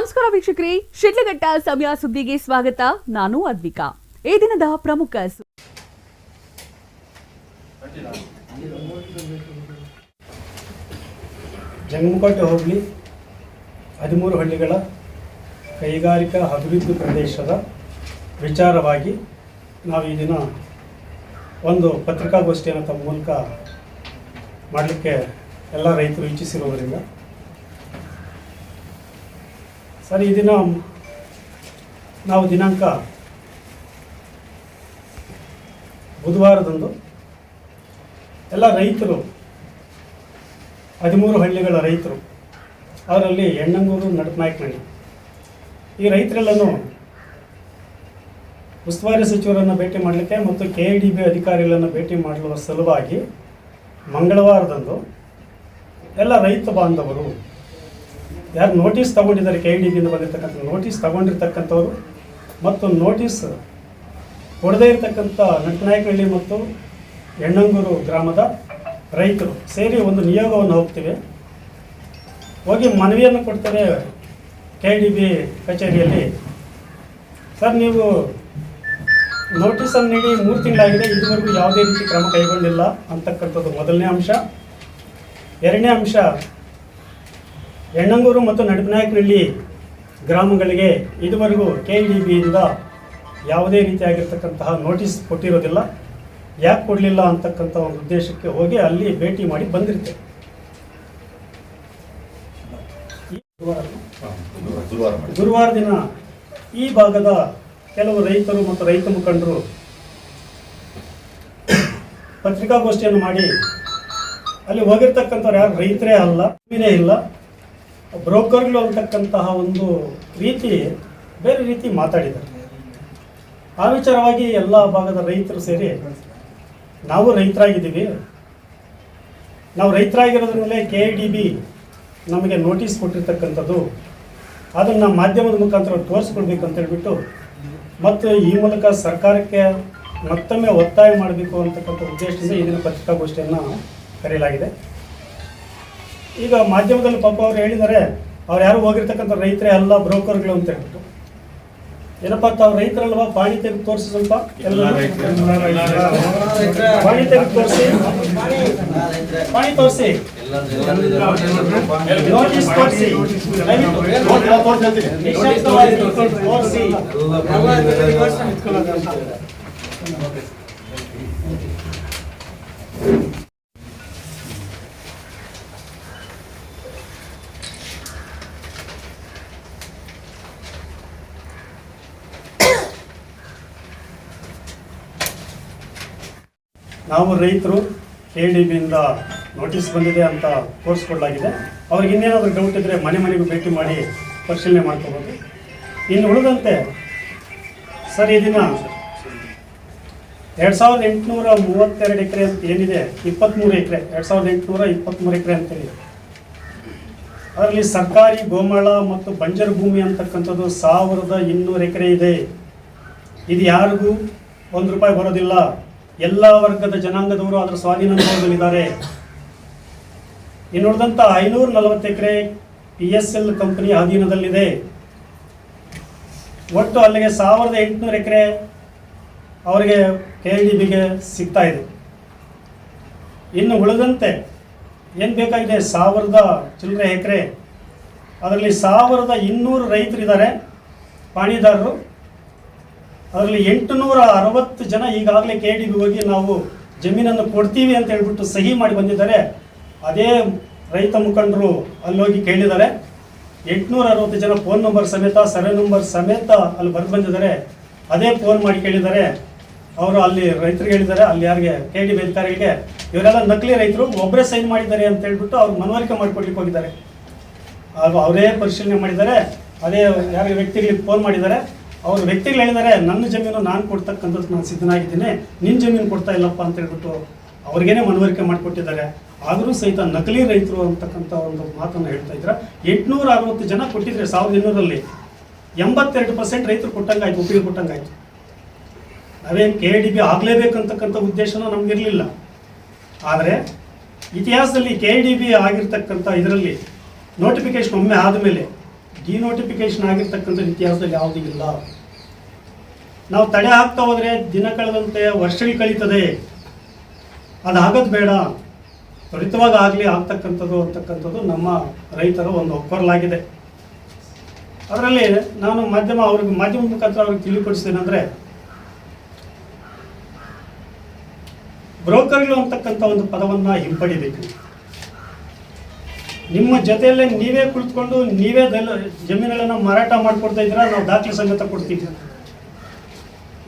ನಮಸ್ಕಾರ ವೀಕ್ಷಕರೇ, ಶಿಡ್ಲಘಟ್ಟ ಸಮಯ ಸುದ್ದಿಗೆ ಸ್ವಾಗತ. ನಾನು ಅದ್ವಿಕಾ. ಈ ದಿನದ ಪ್ರಮುಖ ಜಂಗಮಕೋಟೆ ಹೋಬಳಿ 13 ಹಳ್ಳಿಗಳ ಕೈಗಾರಿಕಾ ಅಭಿವೃದ್ಧಿ ಪ್ರದೇಶದ ವಿಚಾರವಾಗಿ ನಾವು ಈ ದಿನ ಒಂದು ಪತ್ರಿಕಾಗೋಷ್ಠಿಯನ್ನು ತಮ್ಮ ಮೂಲಕ ಮಾಡಲಿಕ್ಕೆ ಎಲ್ಲ ರೈತರು ಇಚ್ಛಿಸಿರುವುದರಿಂದ ಸರ್, ಈ ದಿನ ನಾವು ದಿನಾಂಕ ಬುಧವಾರದಂದು ಎಲ್ಲ ರೈತರು 13 ಹಳ್ಳಿಗಳ ರೈತರು, ಅವರಲ್ಲಿ ಹೆಣ್ಣಂಗೂರು, ನಡಪನಾಯಕನಹಳ್ಳಿ, ಈ ರೈತರೆಲ್ಲನೂ ಉಸ್ತುವಾರಿ ಸಚಿವರನ್ನು ಭೇಟಿ ಮಾಡಲಿಕ್ಕೆ ಮತ್ತು KIDB ಅಧಿಕಾರಿಗಳನ್ನು ಭೇಟಿ ಮಾಡುವ ಸಲುವಾಗಿ ಮಂಗಳವಾರದಂದು ಎಲ್ಲ ರೈತ ಬಾಂಧವರು ಯಾರು ನೋಟಿಸ್ ತಗೊಂಡಿದ್ದಾರೆ, KIDBಯಿಂದ ಬಂದಿರತಕ್ಕಂಥ ನೋಟಿಸ್ ತಗೊಂಡಿರ್ತಕ್ಕಂಥವ್ರು ಮತ್ತು ನೋಟಿಸ್ ಕೊಡದೇ ಇರತಕ್ಕಂಥ ನಟನಾಯಕನಹಳ್ಳಿ ಮತ್ತು ಹೆಣ್ಣಂಗೂರು ಗ್ರಾಮದ ರೈತರು ಸೇರಿ ಒಂದು ನಿಯೋಗವನ್ನು ಹೋಗಿ ಮನವಿಯನ್ನು ಕೊಡ್ತೇವೆ KIDB ಕಚೇರಿಯಲ್ಲಿ. ಸರ್, ನೀವು ನೋಟಿಸನ್ನು ನೀಡಿ 3 ತಿಂಗಳಾಗಿದೆ, ಇದುವರೆಗೂ ಯಾವುದೇ ರೀತಿ ಕ್ರಮ ಕೈಗೊಂಡಿಲ್ಲ ಅಂತಕ್ಕಂಥದ್ದು ಮೊದಲನೇ ಅಂಶ. ಎರಡನೇ ಅಂಶ, ಹೆಣ್ಣಂಗೂರು ಮತ್ತು ನಡಪನಾಯಕನಹಳ್ಳಿ ಗ್ರಾಮಗಳಿಗೆ ಇದುವರೆಗೂ KIDBಯಿಂದ ಯಾವುದೇ ರೀತಿಯಾಗಿರ್ತಕ್ಕಂತಹ ನೋಟಿಸ್ ಕೊಟ್ಟಿರೋದಿಲ್ಲ. ಯಾಕೆ ಕೊಡಲಿಲ್ಲ ಅಂತಕ್ಕಂಥ ಒಂದು ಉದ್ದೇಶಕ್ಕೆ ಹೋಗಿ ಅಲ್ಲಿ ಭೇಟಿ ಮಾಡಿ ಬಂದಿರ್ತೇವೆ. ಗುರುವಾರ ದಿನ ಈ ಭಾಗದ ಕೆಲವು ರೈತರು ಮತ್ತು ರೈತ ಮುಖಂಡರು ಪತ್ರಿಕಾಗೋಷ್ಠಿಯನ್ನು ಮಾಡಿ ಅಲ್ಲಿ ಹೋಗಿರ್ತಕ್ಕಂಥವ್ರು ಯಾರು ರೈತರೇ ಅಲ್ಲ, ಇಲ್ಲ, ಬ್ರೋಕರ್ಗಳು ಅಂತಕ್ಕಂತಹ ಒಂದು ರೀತಿ ಬೇರೆ ರೀತಿ ಮಾತಾಡಿದ್ದಾರೆ. ಆ ವಿಚಾರವಾಗಿ ಎಲ್ಲ ಭಾಗದ ರೈತರು ಸೇರಿ ನಾವು ರೈತರಾಗಿದ್ದೀವಿ, ನಾವು ರೈತರಾಗಿರೋದ್ರ ಮೇಲೆ KIDB ನಮಗೆ ನೋಟಿಸ್ ಕೊಟ್ಟಿರ್ತಕ್ಕಂಥದ್ದು, ಅದನ್ನು ಮಾಧ್ಯಮದ ಮುಖಾಂತರ ತೋರಿಸ್ಕೊಡ್ಬೇಕು ಅಂತ ಹೇಳ್ಬಿಟ್ಟು ಮತ್ತು ಈ ಮೂಲಕ ಸರ್ಕಾರಕ್ಕೆ ಮತ್ತೊಮ್ಮೆ ಒತ್ತಾಯ ಮಾಡಬೇಕು ಅಂತಕ್ಕಂಥ ಉದ್ದೇಶದಿಂದ ಈ ದಿನ ಪತ್ರಿಕಾಗೋಷ್ಠಿಯನ್ನು ಕರೆಯಲಾಗಿದೆ. ಈಗ ಮಾಧ್ಯಮದಲ್ಲಿ ಪಾಪ ಅವರು ಹೇಳಿದ್ದಾರೆ, ಅವ್ರು ಯಾರು ಹೋಗಿರ್ತಕ್ಕಂಥ ರೈತರೇ ಅಲ್ಲ, ಬ್ರೋಕರ್ಗಳು ಅಂತ ಹೇಳ್ಬಿಟ್ಟು. ಏನಪ್ಪ ತಾವು ರೈತರಲ್ವಾ? ಪಾಣಿ ತೆಗೆದು ತೋರಿಸಿ, ಸ್ವಲ್ಪ ಎಲ್ಲ ಪಾಣಿ ತೆಗೆದು ತೋರಿಸಿ, ಪಾಣಿ ತೋರಿಸಿ, ನೋಟಿಸ್ ತೋರಿಸಿ, ತೋರಿಸಿ. ನಾವು ರೈತರು KIDBಯಿಂದ ನೋಟಿಸ್ ಬಂದಿದೆ ಅಂತ ತೋರಿಸ್ಕೊಡ್ಲಾಗಿದೆ. ಅವ್ರಿಗೆ ಇನ್ನೇನಾದರೂ ಡೌಟ್ ಇದ್ದರೆ ಮನೆಗೂ ಭೇಟಿ ಮಾಡಿ ಪರಿಶೀಲನೆ ಮಾಡ್ಕೋಬೋದು. ಇನ್ನು ಉಳಿದಂತೆ ಸರ್, ಈ ದಿನ 2832 ಎಕರೆ ಅಂತ ಏನಿದೆ, 23 ಎಕರೆ, 2823 ಎಕರೆ ಅಂತೇಳಿ, ಅದರಲ್ಲಿ ಸರ್ಕಾರಿ ಗೋಮಾಳ ಮತ್ತು ಬಂಜರು ಭೂಮಿ ಅಂತಕ್ಕಂಥದ್ದು 1200 ಎಕರೆ ಇದೆ. ಇದು ಯಾರಿಗೂ ₹1 ಬರೋದಿಲ್ಲ. ಎಲ್ಲ ವರ್ಗದ ಜನಾಂಗದವರು ಅದರ ಸ್ವಾಧೀನದಲ್ಲಿದ್ದಾರೆ. ಇನ್ನುಳಿದಂಥ 540 ಎಕರೆ PSL ಕಂಪನಿ ಅಧೀನದಲ್ಲಿದೆ. ಒಟ್ಟು ಅಲ್ಲಿಗೆ 1800 ಎಕರೆ ಅವರಿಗೆ KIDBಗೆ ಸಿಗ್ತಾ ಇದೆ. ಇನ್ನು ಉಳಿದಂತೆ ಏನು ಬೇಕಾಗಿದೆ 1000 ಚಿಲ್ಲರೆ ಎಕರೆ, ಅದರಲ್ಲಿ 1200 ರೈತರಿದ್ದಾರೆ, ಪಾಣಿದಾರರು. ಅದರಲ್ಲಿ 860 ಜನ ಈಗಾಗಲೇ KIDB ಹೋಗಿ ನಾವು ಜಮೀನನ್ನು ಕೊಡ್ತೀವಿ ಅಂತ ಹೇಳ್ಬಿಟ್ಟು ಸಹಿ ಮಾಡಿ ಬಂದಿದ್ದಾರೆ. ಅದೇ ರೈತ ಮುಖಂಡರು ಅಲ್ಲಿ ಹೋಗಿ ಕೇಳಿದ್ದಾರೆ. 860 ಜನ ಫೋನ್ ನಂಬರ್ ಸಮೇತ, ಸರ್ವೆ ನಂಬರ್ ಸಮೇತ ಅಲ್ಲಿ ಬರೆದು ಬಂದಿದ್ದಾರೆ. ಅದೇ ಫೋನ್ ಮಾಡಿ ಕೇಳಿದ್ದಾರೆ. ಅವರು ಅಲ್ಲಿ ರೈತರಿಗೆ ಹೇಳಿದ್ದಾರೆ, ಅಲ್ಲಿ ಯಾರಿಗೆ KIDB ಅಧಿಕಾರಿಗಳಿಗೆ, ಇವರೆಲ್ಲ ನಕಲಿ ರೈತರು, ಒಬ್ಬರೇ ಸೈನ್ ಮಾಡಿದ್ದಾರೆ ಅಂತ ಹೇಳ್ಬಿಟ್ಟು ಅವ್ರು ಮನವರಿಕೆ ಮಾಡಿಕೊಡ್ಲಿಕ್ಕೆ ಹೋಗಿದ್ದಾರೆ. ಅವರೇ ಪರಿಶೀಲನೆ ಮಾಡಿದ್ದಾರೆ. ಅದೇ ಯಾರಿಗೆ ವ್ಯಕ್ತಿಗಳಿಗೆ ಫೋನ್ ಮಾಡಿದ್ದಾರೆ. ಅವರು ವ್ಯಕ್ತಿಗಳು ಹೇಳಿದ್ದಾರೆ, ನನ್ನ ಜಮೀನು ನಾನು ಕೊಡ್ತಕ್ಕಂಥದ್ದು ನಾನು ಸಿದ್ಧನಾಗಿದ್ದೀನಿ, ನಿನ್ನ ಜಮೀನು ಕೊಡ್ತಾ ಇಲ್ಲಪ್ಪ ಅಂತ ಹೇಳ್ಬಿಟ್ಟು ಅವ್ರಿಗೇನೆ ಮನವರಿಕೆ ಮಾಡಿಕೊಟ್ಟಿದ್ದಾರೆ. ಆದರೂ ಸಹಿತ ನಕಲಿ ರೈತರು ಅಂತಕ್ಕಂಥ ಒಂದು ಮಾತನ್ನು ಹೇಳ್ತಾ ಇದ್ದಾರೆ. 860 ಜನ ಕೊಟ್ಟಿದ್ರೆ 1200ರಲ್ಲಿ 82% ರೈತರು ಕೊಟ್ಟಂಗಾಯ್ತು, ಒಪ್ಪಿಗೆ ಕೊಟ್ಟಂಗಾಯ್ತು. ನಾವೇನು KIDB ಆಗಲೇಬೇಕಂತಕ್ಕಂಥ ಉದ್ದೇಶನ ನಮಗಿರಲಿಲ್ಲ. ಆದರೆ ಇತಿಹಾಸದಲ್ಲಿ KIDB ಆಗಿರ್ತಕ್ಕಂಥ ಇದರಲ್ಲಿ ನೋಟಿಫಿಕೇಶನ್ ಒಮ್ಮೆ ಆದಮೇಲೆ ಡಿನೋಟಿಫಿಕೇಶನ್ ಆಗಿರ್ತಕ್ಕಂಥ ಇತಿಹಾಸದಲ್ಲಿ ಯಾವುದೂ ಇಲ್ಲ. ನಾವು ತಡೆ ಹಾಕ್ತಾ ಹೋದರೆ ದಿನ ಕಳೆದಂತೆ ವರ್ಷಗಳು ಕಳೀತದೆ. ಅದಾಗೋದು ಬೇಡ, ತ್ವರಿತವಾಗಿ ಆಗಲಿ ಆಗ್ತಕ್ಕಂಥದ್ದು ಅಂತಕ್ಕಂಥದ್ದು ನಮ್ಮ ರೈತರ ಒಂದು ಒಪ್ಪರಲಾಗಿದೆ. ಅದರಲ್ಲಿ ನಾನು ಮಾಧ್ಯಮ ಮುಖಾಂತರ ಅವ್ರಿಗೆ ತಿಳಿಪಡಿಸ್ತೇನೆಂದರೆ, ಬ್ರೋಕರ್ಗಳು ಅಂತಕ್ಕಂಥ ಒಂದು ಪದವನ್ನು ಹಿಂಪಡಿಬೇಕು. ನಿಮ್ಮ ಜೊತೆಯಲ್ಲೇ ನೀವೇ ಕುಳಿತುಕೊಂಡು ನೀವೇ ಜಮೀನುಗಳನ್ನು ಮಾರಾಟ ಮಾಡಿಕೊಡ್ತಾ ಇದ್ದೀರಾ, ನಾವು ದಾಖಲೆ ಸಮೇತ ಕೊಡ್ತೀವಿ.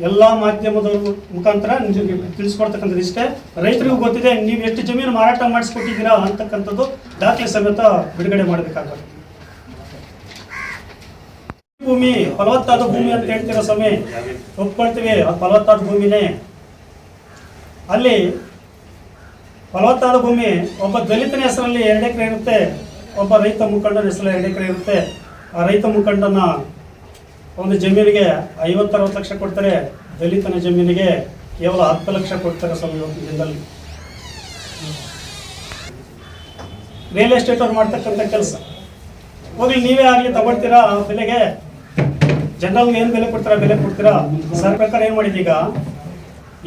ಎಲ್ಲ ಮಾಧ್ಯಮದವ್ರ ಮುಖಾಂತರ ತಿಳಿಸ್ಕೊಡ್ತಕ್ಕಂಥದ್ದು ಇಷ್ಟೇ. ರೈತರಿಗೂ ಗೊತ್ತಿದೆ ನೀವು ಎಷ್ಟು ಜಮೀನು ಮಾರಾಟ ಮಾಡಿಸ್ಕೊಟ್ಟಿದ್ದೀರಾ ಅಂತಕ್ಕಂಥದ್ದು ದಾಖಲೆ ಸಮೇತ ಬಿಡುಗಡೆ ಮಾಡಬೇಕಾಗುತ್ತೆ. ಭೂಮಿ ಫಲವತ್ತಾದ ಭೂಮಿ ಅಂತ ಹೇಳ್ತಿರೋ ಸಮಯ ಒಪ್ಕೊಳ್ತೀವಿ, ಅದು ಫಲವತ್ತಾದ ಭೂಮಿನೇ. ಅಲ್ಲಿ ಫಲವತ್ತಾದ ಭೂಮಿ ಒಬ್ಬ ದಲಿತನ ಹೆಸರಲ್ಲಿ 2 ಎಕರೆ ಇರುತ್ತೆ, ಒಬ್ಬ ರೈತ ಮುಖಂಡನ ಹೆಸರಲ್ಲಿ 2 ಎಕರೆ ಇರುತ್ತೆ. ಆ ರೈತ ಮುಖಂಡನ ಒಂದು ಜಮೀನಿಗೆ 50-60 ಲಕ್ಷ ಕೊಡ್ತಾರೆ, ದಲಿತನ ಜಮೀನಿಗೆ ಕೇವಲ 10 ಲಕ್ಷ ಕೊಡ್ತಾರೆ. ಇವತ್ತಿನ ದಿನದಲ್ಲಿ ರಿಯಲ್ ಎಸ್ಟೇಟ್ ಅವ್ರು ಮಾಡ್ತಕ್ಕಂಥ ಕೆಲಸ. ಹೋಗ್ಲಿ ನೀವೇ ಆಗಲಿ ತಗೊಳ್ತೀರಾ ಆ ಬೆಲೆಗೆ, ಜನರಲ್ಗೆ ಏನು ಬೆಲೆ ಕೊಡ್ತೀರಾ ಬೆಲೆ ಕೊಡ್ತೀರಾ. ಸರ್ಕಾರ ಏನು ಮಾಡಿದೆ, ಈಗ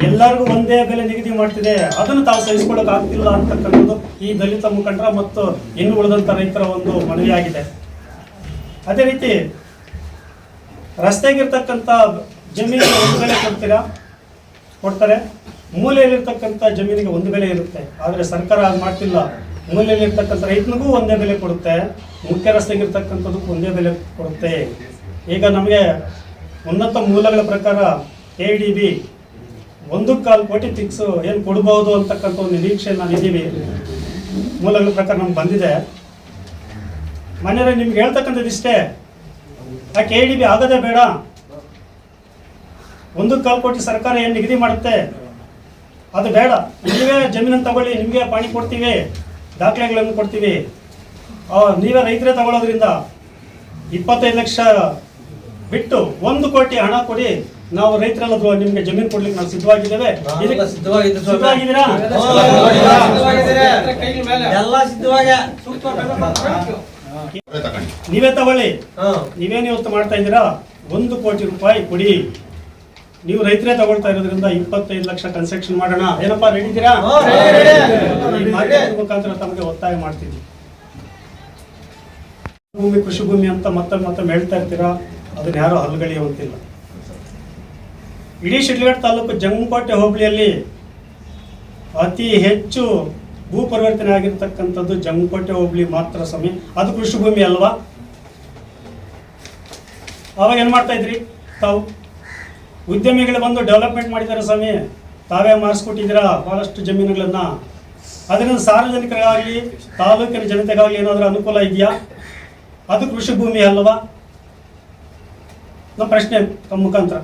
ಎಲ್ಲರಿಗೂ ಒಂದೇ ಬೆಲೆ ನಿಗದಿ ಮಾಡ್ತಿದೆ. ಅದನ್ನು ತಾವು ಸಹಿಸ್ಕೊಳ್ಳೋಕೆ ಆಗ್ತಿಲ್ಲ ಅಂತಕ್ಕಂಥದ್ದು ಈ ದಲಿತ ಮುಖಂಡರ ಮತ್ತು ಇನ್ನು ಉಳಿದಂಥ ರೈತರ ಒಂದು ಮನವಿಯಾಗಿದೆ. ಅದೇ ರೀತಿ ರಸ್ತೆಗಿರ್ತಕ್ಕಂಥ ಜಮೀನಿಗೆ ಒಂದು ಬೆಲೆ ಕೊಡ್ತಾರೆ, ಮೂಲೆಯಲ್ಲಿರ್ತಕ್ಕಂಥ ಜಮೀನಿಗೆ ಒಂದು ಬೆಲೆ ಇರುತ್ತೆ. ಆದರೆ ಸರ್ಕಾರ ಅದು ಮಾಡ್ತಿಲ್ಲ. ಮೂಲೆಯಲ್ಲಿರ್ತಕ್ಕಂಥ ರೈತನಿಗೂ ಒಂದೇ ಬೆಲೆ ಕೊಡುತ್ತೆ, ಮುಖ್ಯ ರಸ್ತೆಗಿರ್ತಕ್ಕಂಥದ್ದಕ್ಕೂ ಒಂದೇ ಬೆಲೆ ಕೊಡುತ್ತೆ. ಈಗ ನಮಗೆ ಉನ್ನತ ಮೂಲಗಳ ಪ್ರಕಾರ KDB 1.25 ಕೋಟಿ ಫಿಕ್ಸ್ ಏನು ಕೊಡ್ಬೋದು ಅಂತಕ್ಕಂಥ ಒಂದು ನಿರೀಕ್ಷೆ ನಾನಿದ್ದೀವಿ. ಮೂಲಗಳ ಪ್ರಕಾರ ನಮ್ಗೆ ಬಂದಿದೆ. ಮನೆಯವ್ರೆ ನಿಮ್ಗೆ ಹೇಳ್ತಕ್ಕಂಥದ್ದು ಇಷ್ಟೇ, ಆ KDB ಆಗೋದೇ ಬೇಡ. 1.25 ಕೋಟಿ ಸರ್ಕಾರ ಏನು ನಿಗದಿ ಮಾಡುತ್ತೆ ಅದು ಬೇಡ. ನೀವೇ ಜಮೀನನ್ನು ತಗೊಳ್ಳಿ, ನಿಮಗೆ ಪಾಣಿ ಕೊಡ್ತೀವಿ, ದಾಖಲೆಗಳನ್ನು ಕೊಡ್ತೀವಿ. ನೀವೇ ರೈತರೇ ತಗೊಳ್ಳೋದ್ರಿಂದ 25 ಲಕ್ಷ ಬಿಟ್ಟು 1 ಕೋಟಿ ಹಣ ಕೊಡಿ, ನಾವು ರೈತರೆಲ್ಲ ನಿಮ್ಗೆ ಜಮೀನು ಕೊಡ್ಲಿಕ್ಕೆ ನಾವು ಸಿದ್ಧವಾಗಿದ್ದೇವೆ. ಸಿದ್ಧವಾಗಿದ್ದೀರಾ? ನೀವೇ ತಗೊಳ್ಳಿ. ನೀವೇನು ಇವತ್ತು ಮಾಡ್ತಾ ಇದ್ದೀರಾ, 1 ಕೋಟಿ ರೂಪಾಯಿ ಕೊಡಿ. ನೀವು ರೈತರೇ ತಗೊಳ್ತಾ ಇರೋದ್ರಿಂದ 25 ಲಕ್ಷ ಕನ್ಸೆಕ್ಷನ್ ಮಾಡೋಣ. ಏನಪ್ಪಾ, ರೆಡಿ ಇದ್ದೀರಾ? ಮುಖಾಂತರ ತಮಗೆ ಒತ್ತಾಯ ಮಾಡ್ತಿದ್ವಿ. ಭೂಮಿ ಕೃಷಿ ಭೂಮಿ ಅಂತ ಮತ್ತೊಮ್ಮೆ ಹೇಳ್ತಾ ಇರ್ತೀರಾ, ಅದನ್ನ ಯಾರು ಹಲ್ಗಳೆಯುವಂತಿಲ್ಲ. ಇಡೀ ಶಿಡ್ಲಘಟ್ಟ ತಾಲೂಕು ಜಂಗಮಕೋಟೆ ಹೋಬಳಿಯಲ್ಲಿ ಅತಿ ಹೆಚ್ಚು ಭೂ ಪರಿವರ್ತನೆ ಆಗಿರ್ತಕ್ಕಂಥದ್ದು ಜಂಗಮಕೋಟೆ ಹೋಬಳಿ ಮಾತ್ರ ಸ್ವಾಮಿ. ಅದು ಕೃಷಿ ಭೂಮಿ ಅಲ್ವಾ? ಅವಾಗ ಏನು ಮಾಡ್ತಾ ಇದ್ರಿ ತಾವು? ಉದ್ಯಮಿಗಳು ಬಂದು ಡೆವಲಪ್ಮೆಂಟ್ ಮಾಡಿದ್ದಾರೆ ಸ್ವಾಮಿ, ತಾವೇ ಮಾರಿಸ್ಕೊಟ್ಟಿದ್ದೀರಾ ಬಹಳಷ್ಟು ಜಮೀನುಗಳನ್ನ. ಅದರಿಂದ ಸಾರ್ವಜನಿಕರಿಗಾಗಲಿ ತಾಲೂಕಿನ ಜನತೆಗಾಗಲಿ ಏನಾದರೂ ಅನುಕೂಲ ಇದೆಯಾ? ಅದು ಕೃಷಿ ಭೂಮಿ ಅಲ್ವಾ? ನಮ್ಮ ಪ್ರಶ್ನೆ ತಮ್ಮ ಮುಖಾಂತರ.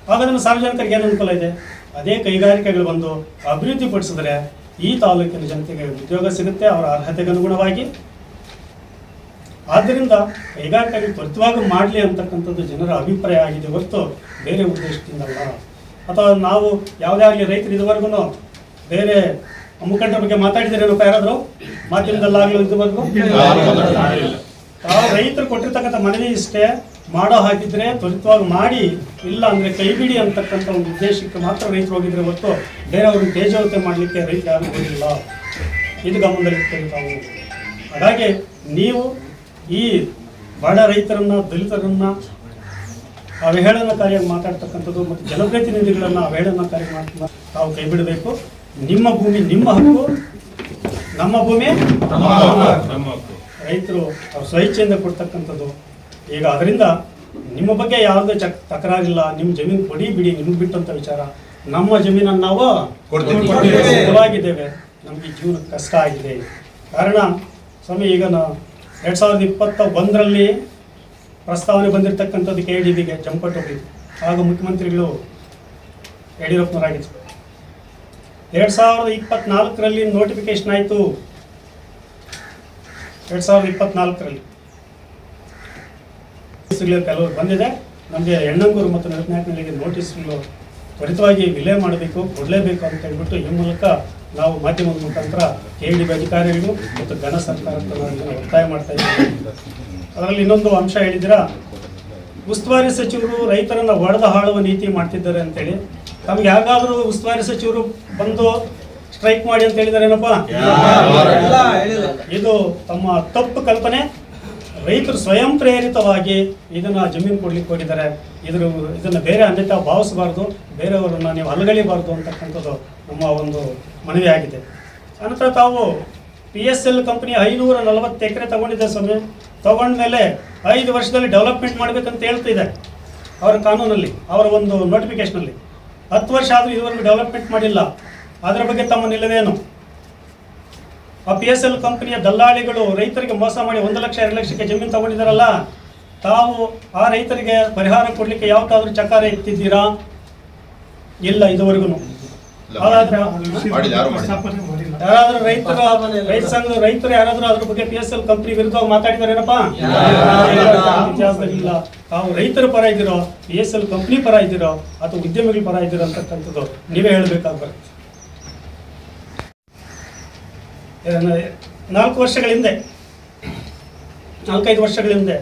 ಹಾಗಾದ್ರೆ ಸಾರ್ವಜನಿಕರಿಗೆ ಏನು ಅನುಕೂಲ ಇದೆ? ಅದೇ ಕೈಗಾರಿಕೆಗಳು ಬಂದು ಅಭಿವೃದ್ಧಿ ಪಡಿಸಿದ್ರೆ ಈ ತಾಲೂಕಿನ ಜನತೆಗೆ ಉದ್ಯೋಗ ಸಿಗುತ್ತೆ ಅವರ ಅರ್ಹತೆಗೆ ಅನುಗುಣವಾಗಿ. ಆದ್ದರಿಂದ ಕೈಗಾರಿಕೆಗಳು ತ್ವರಿತವಾಗಿ ಮಾಡಲಿ ಅಂತಕ್ಕಂಥದ್ದು ಜನರ ಅಭಿಪ್ರಾಯ ಆಗಿದೆ ಹೊರತು ಬೇರೆ ಉದ್ದೇಶದಿಂದಲ್ಲ. ಅಥವಾ ನಾವು ಯಾವುದೇ ಆಗಲಿ ರೈತರು ಇದುವರೆಗೂ ಬೇರೆ ಮುಖಂಡರ ಬಗ್ಗೆ ಮಾತಾಡಿದ್ದೀರೇನಪ್ಪ ಯಾರಾದರೂ ಮಾಧ್ಯಮದಲ್ಲಾಗಲೂ ಇದುವರೆಗೂ? ತಾವು ರೈತರು ಕೊಟ್ಟಿರ್ತಕ್ಕಂಥ ಮನವಿ ಇಷ್ಟೇ, ಮಾಡೋ ಹಾಕಿದ್ರೆ ತ್ವರಿತವಾಗಿ ಮಾಡಿ, ಇಲ್ಲ ಅಂದರೆ ಕೈ ಬಿಡಿ ಅಂತಕ್ಕಂಥ ಒಂದು ಉದ್ದೇಶಕ್ಕೆ ಮಾತ್ರ ರೈತರು ಹೋಗಿದ್ರೆ ಹೊರತು ಬೇರೆಯವ್ರಿಗೆ ತೇಜೋವತೆ ಮಾಡಲಿಕ್ಕೆ ರೈತರು ಯಾರು ಹೋಗಿಲ್ಲ. ಇದು ಗಮನದಲ್ಲಿರ್ತೇವೆ ತಾವು. ಹಾಗಾಗಿ ನೀವು ಈ ಬಡ ರೈತರನ್ನ ದಲಿತರನ್ನ ಅವಹೇಳನಕಾರಿಯಾಗಿ ಮಾತಾಡ್ತಕ್ಕಂಥದ್ದು ಮತ್ತು ಜನಪ್ರತಿನಿಧಿಗಳನ್ನು ಅವಹೇಳನಕಾರಿ ಮಾಡ್ತಾ ತಾವು ಕೈ ಬಿಡಬೇಕು. ನಿಮ್ಮ ಭೂಮಿ ನಿಮ್ಮ ಹಕ್ಕು, ನಮ್ಮ ಭೂಮಿ ರೈತರು ಅವ್ರ ಸ್ವಇಚ್ಛೆಯಿಂದ ಕೊಡ್ತಕ್ಕಂಥದ್ದು. ಈಗ ಅದರಿಂದ ನಿಮ್ಮ ಬಗ್ಗೆ ಯಾವುದೇ ತಕರಾರಿಲ್ಲ, ನಿಮ್ಮ ಜಮೀನು ಕೊಡಿ ಬಿಡಿ, ನಿಮ್ಗೆ ಬಿಟ್ಟಂಥ ವಿಚಾರ. ನಮ್ಮ ಜಮೀನನ್ನು ನಾವು ಸಿದ್ಧವಾಗಿದ್ದೇವೆ, ನಮಗೆ ಜೀವನ ಕಷ್ಟ ಆಗಿದೆ. ಕಾರಣ ಸ್ವಾಮಿ, ಈಗ 2021ರಲ್ಲಿ ಪ್ರಸ್ತಾವನೆ ಬಂದಿರತಕ್ಕಂಥದ್ದು KDBಗೆ ಜಂಪಟ್ಟು ಹೋಗಿತ್ತು. ಆಗ ಮುಖ್ಯಮಂತ್ರಿಗಳು ಯಡಿಯೂರಪ್ಪನವರಾಗಿತ್ತು. 2024ರಲ್ಲಿ ನೋಟಿಫಿಕೇಶನ್ ಆಯಿತು. 2024ರಲ್ಲಿ ಕೆಲವರು ಬಂದಿದೆ. ನಮಗೆ ಹೆಣ್ಣಂಗೂರು ಮತ್ತು ನರಕನಾಯಕನಹಳ್ಳಿಗೆ ನೋಟಿಸ್ಗಳು ತ್ವರಿತವಾಗಿ ವಿಲೇ ಮಾಡಬೇಕು, ಕೊಡಲೇಬೇಕು ಅಂತ ಹೇಳ್ಬಿಟ್ಟು ಈ ಮೂಲಕ ನಾವು ಮಾಧ್ಯಮದ ಮುಖಾಂತರ KLDB ಅಧಿಕಾರಿಗಳು ಮತ್ತು ಘನ ಸರ್ಕಾರಕ್ಕೆ ಒತ್ತಾಯ ಮಾಡ್ತಾ ಇದ್ದೀವಿ. ಅದರಲ್ಲಿ ಇನ್ನೊಂದು ಅಂಶ ಹೇಳಿದ್ದೀರಾ, ಉಸ್ತುವಾರಿ ಸಚಿವರು ರೈತರನ್ನು ಒಡೆದು ಹಾಳುವ ನೀತಿ ಮಾಡ್ತಿದ್ದಾರೆ ಅಂತೇಳಿ. ತಮ್ಗೆ ಯಾರಿಗಾದ್ರೂ ಉಸ್ತುವಾರಿ ಸಚಿವರು ಬಂದು ಸ್ಟ್ರೈಕ್ ಮಾಡಿ ಅಂತ ಹೇಳಿದಾರೇನಪ್ಪ? ಇದು ತಮ್ಮ ತಪ್ಪು ಕಲ್ಪನೆ. ರೈತರು ಸ್ವಯಂ ಪ್ರೇರಿತವಾಗಿ ಇದನ್ನ ಜಮೀನು ಕೊಡ್ಲಿಕ್ಕೆ ಹೋಗಿದ್ದಾರೆ. ಇದನ್ನ ಬೇರೆ ಅನ್ಯತಾ ಭಾವಿಸಬಾರ್ದು, ಬೇರೆಯವರನ್ನ ನೀವು ಅಲಗಲಿಬಾರ್ದು ಅಂತಕ್ಕಂಥದ್ದು ನಮ್ಮ ಒಂದು ಮನವಿ ಆಗಿದೆ. ಅನಂತರ ತಾವು PSL ಕಂಪನಿ 540 ಎಕರೆ ತಗೊಂಡಿದೆ ಸ್ವಾಮಿ. ತಗೊಂಡ್ಮೇಲೆ 5 ವರ್ಷದಲ್ಲಿ ಡೆವಲಪ್ಮೆಂಟ್ ಮಾಡಬೇಕಂತ ಹೇಳ್ತಿದೆ ಅವರ ಕಾನೂನಲ್ಲಿ, ಅವರ ಒಂದು ನೋಟಿಫಿಕೇಶನಲ್ಲಿ. 10 ವರ್ಷ ಆದರೂ ಇದುವರೆಗೂ ಡೆವಲಪ್ಮೆಂಟ್ ಮಾಡಿಲ್ಲ. ಅದರ ಬಗ್ಗೆ ತಮ್ಮ ನಿಲುವೇನು? ಆ PSL ಕಂಪನಿಯ ದಲ್ಲಾಳಿಗಳು ರೈತರಿಗೆ ಮೋಸ ಮಾಡಿ 1 ಲಕ್ಷ 2 ಲಕ್ಷಕ್ಕೆ ಜಮೀನು ತಗೊಂಡಿದ್ದಾರಲ್ಲ, ತಾವು ಆ ರೈತರಿಗೆ ಪರಿಹಾರ ಕೊಡ್ಲಿಕ್ಕೆ ಯಾವತ್ತಾದ್ರೂ ಚಕಾರ ಎತ್ತಿದ್ದೀರಾ? ಇಲ್ಲ ಇದುವರೆಗೂ. ಯಾರಾದ್ರೂ ರೈತ ಸಂಘದ ರೈತರು ಯಾರಾದ್ರೂ ಅದ್ರ ಬಗ್ಗೆ PSL ಕಂಪನಿ ವಿರುದ್ಧವಾಗಿ ಮಾತಾಡಿದಾರೇನಪ್ಪ? ಇತಿಹಾಸದಲ್ಲಿ ಇಲ್ಲ. ತಾವು ರೈತರ ಪರ ಇದ್ದೀರೋ, PSL ಕಂಪನಿ ಪರ ಇದ್ದೀರೋ ಅಥವಾ ಉದ್ಯಮಿಗಳ ಪರ ಇದ್ದೀರೋ ಅಂತಕ್ಕಂಥದ್ದು ನೀವೇ ಹೇಳಬೇಕಾಗ್ಬಾರ್ದು. 4 ವರ್ಷಗಳ ಹಿಂದೆ, 4-5 ವರ್ಷಗಳ ಹಿಂದೆ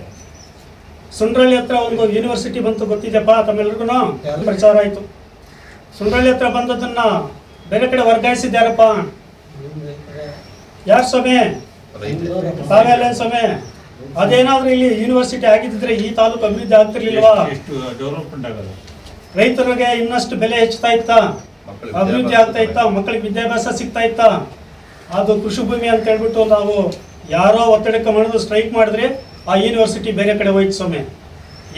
ಸುಂಡ್ರಳ್ಳಿ ಹತ್ರ ಒಂದು ಯೂನಿವರ್ಸಿಟಿ ಬಂತು, ಗೊತ್ತಿದೆಯಪ್ಪ ತಮ್ಮೆಲ್ರಿಗೂ? ಪ್ರಚಾರ ಆಯಿತು. ಸುಂಡ್ರಳ್ಳಿ ಹತ್ರ ಬಂದದನ್ನ ಬೇರೆ ಕಡೆ ವರ್ಗಾಯಿಸಿದ್ಯಾರಪ್ಪ? ಯಾರು ಸ್ವಾಮಿ? ತಾವೆಲ್ಲ ಸ್ವಾಮಿ. ಅದೇನಾದ್ರೂ ಇಲ್ಲಿ ಯೂನಿವರ್ಸಿಟಿ ಆಗಿದ್ದಿದ್ರೆ ಈ ತಾಲೂಕು ಅಭಿವೃದ್ಧಿ ಆಗ್ತಿರ್ಲಿಲ್ವಾ? ರೈತರಿಗೆ ಇನ್ನಷ್ಟು ಬೆಲೆ ಹೆಚ್ಚುತ್ತಾ ಇತ್ತಾ? ಅಭಿವೃದ್ಧಿ ಆಗ್ತಾ ಇತ್ತಾ? ಮಕ್ಕಳಿಗೆ ವಿದ್ಯಾಭ್ಯಾಸ ಸಿಗ್ತಾ ಇತ್ತಾ? ಅದು ಕೃಷಿ ಭೂಮಿ ಅಂತ ಹೇಳ್ಬಿಟ್ಟು ನಾವು ಯಾರೋ ಒತ್ತಡಕ್ಕೆ ಮಾಡಿದ್ರು ಸ್ಟ್ರೈಕ್ ಮಾಡಿದ್ರೆ ಆ ಯೂನಿವರ್ಸಿಟಿ ಬೇರೆ ಕಡೆ ಹೋಯ್ತು ಸ್ವಾಮಿ.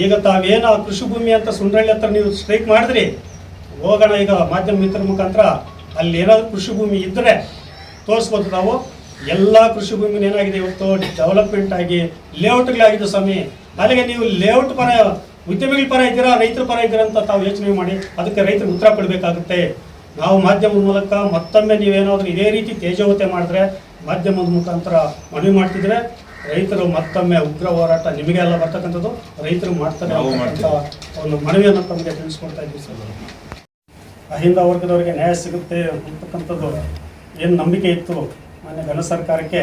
ಈಗ ತಾವೇನು ಆ ಕೃಷಿ ಭೂಮಿ ಅಂತ ಸುಂಡ್ರಳ್ಳಿ ಹತ್ರ ನೀವು ಸ್ಟ್ರೈಕ್ ಮಾಡಿದ್ರಿ, ಹೋಗೋಣ ಈಗ ಮಾಧ್ಯಮ ಮಿತ್ರ ಮುಖಾಂತರ ಅಲ್ಲಿ ಏನಾದರೂ ಕೃಷಿ ಭೂಮಿ ಇದ್ದರೆ ತೋರಿಸ್ಬೋದು. ನಾವು ಎಲ್ಲ ಕೃಷಿ ಭೂಮಿ ಏನಾಗಿದೆ ಇವತ್ತು ಡೆವಲಪ್ಮೆಂಟ್ ಆಗಿ ಲೇಔಟ್ಗಳಾಗಿದೆ ಸ್ವಾಮಿ. ಅಲ್ಲಿಗೆ ನೀವು ಲೇಔಟ್ ಪರ, ಉದ್ಯಮಿಗಳ ಪರ ಇದ್ದೀರಾ, ರೈತರ ಪರ ಇದ್ದೀರಾ ಅಂತ ತಾವು ಯೋಚನೆ ಮಾಡಿ ಅದಕ್ಕೆ ರೈತರು ಉತ್ತರ ಕೊಡಬೇಕಾಗುತ್ತೆ. ನಾವು ಮಾಧ್ಯಮದ ಮೂಲಕ ಮತ್ತೊಮ್ಮೆ ನೀವೇನಾದರೂ ಇದೇ ರೀತಿ ತೇಜೋವತೆ ಮಾಡಿದ್ರೆ ಮಾಧ್ಯಮದ ಮುಖಾಂತರ ಮನವಿ ಮಾಡ್ತಿದ್ರೆ ರೈತರು ಮತ್ತೊಮ್ಮೆ ಉಗ್ರ ಹೋರಾಟ ನಿಮಗೆ ಎಲ್ಲ ಬರ್ತಕ್ಕಂಥದ್ದು ರೈತರು ಮಾಡ್ತಾರೆ ಅಂತ ಒಂದು ಮನವಿಯನ್ನು ತಮಗೆ ತಿಳಿಸ್ಕೊಡ್ತಾ ಇದ್ದೀವಿ ಸರ್. ಅಹಿಂದ ವರ್ಗದವರಿಗೆ ನ್ಯಾಯ ಸಿಗುತ್ತೆ ಅಂತಕ್ಕಂಥದ್ದು ಏನು ನಂಬಿಕೆ ಇತ್ತು ಮಾನ್ಯ ಘನ ಸರ್ಕಾರಕ್ಕೆ,